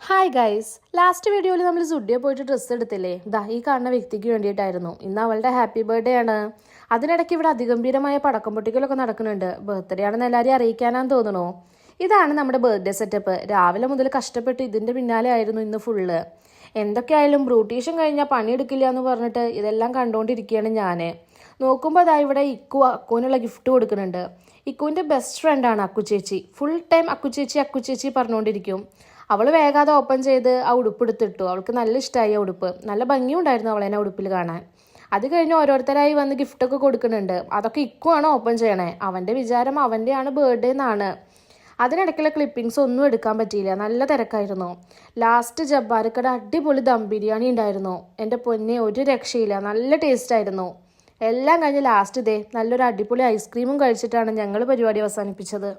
Hi guys, last വീഡിയോയിൽ നമ്മൾ സുഡിയോ പോയിട്ട് ഡ്രസ്സ് എടുത്തില്ലേ? ഈ കാണുന്ന വ്യക്തിക്ക് വേണ്ടിയിട്ടായിരുന്നു. ഇന്ന് അവളുടെ ഹാപ്പി ബർത്ത്ഡേ ആണ്. അതിനിടയ്ക്ക് ഇവിടെ അതിഗംഭീരമായ പടക്കം പൊട്ടിക്കലൊക്കെ നടക്കുന്നുണ്ട്. ബർത്ത്ഡേ ആണെന്ന് എല്ലാവരെയും അറിയിക്കാനാന്ന് തോന്നണോ? ഇതാണ് നമ്മുടെ ബർത്ത്ഡേ സെറ്റപ്പ്. രാവിലെ മുതൽ കഷ്ടപ്പെട്ട് ഇതിൻ്റെ പിന്നാലെ ആയിരുന്നു ഇന്ന് ഫുള്ള്. എന്തൊക്കെയായാലും ബ്യൂട്ടീഷ്യൻ കഴിഞ്ഞാൽ പണിയെടുക്കില്ല എന്ന് പറഞ്ഞിട്ട് ഇതെല്ലാം കണ്ടുകൊണ്ടിരിക്കുകയാണ് ഞാൻ. നോക്കുമ്പോൾ ഇവിടെ അക്കുവിനുള്ള ഗിഫ്റ്റ് കൊടുക്കുന്നുണ്ട്. ഇക്കുവിൻ്റെ ബെസ്റ്റ് ഫ്രണ്ടാണ് അക്കുചേച്ചി. ഫുൾ ടൈം അക്കുചേച്ചി പറഞ്ഞുകൊണ്ടിരിക്കും. അവൾ വേഗാതെ ഓപ്പൺ ചെയ്ത് ആ ഉടുപ്പ് എടുത്തിട്ടു. അവൾക്ക് നല്ല ഇഷ്ടമായി ആ ഉടുപ്പ്. നല്ല ഭംഗിയുണ്ടായിരുന്നു അവളെന്നെ ഉടുപ്പിൽ കാണാൻ. അത് കഴിഞ്ഞ് ഓരോരുത്തരായി വന്ന് ഗിഫ്റ്റൊക്കെ കൊടുക്കുന്നുണ്ട്. അതൊക്കെ ഇക്കുവാണ് ഓപ്പൺ ചെയ്യണേ. അവൻ്റെ വിചാരം അവൻ്റെയാണ് ബർത്ത്ഡേ എന്നാണ്. അതിനിടയ്ക്കുള്ള ക്ലിപ്പിങ്സ് ഒന്നും എടുക്കാൻ പറ്റിയില്ല. നല്ല തിരക്കായിരുന്നു. ലാസ്റ്റ് ജബ്ബാർക്കട അടിപൊളി ദം ബിരിയാണി ഉണ്ടായിരുന്നു. എൻ്റെ പൊന്നെ, ഒരു രക്ഷയില്ല. നല്ല ടേസ്റ്റ് ആയിരുന്നു. എല്ലാം കഴിഞ്ഞ് ലാസ്റ്റ് നല്ലൊരു അടിപൊളി ഐസ്ക്രീമും കഴിച്ചിട്ടാണ് ഞങ്ങൾ പരിപാടി അവസാനിപ്പിച്ചത്.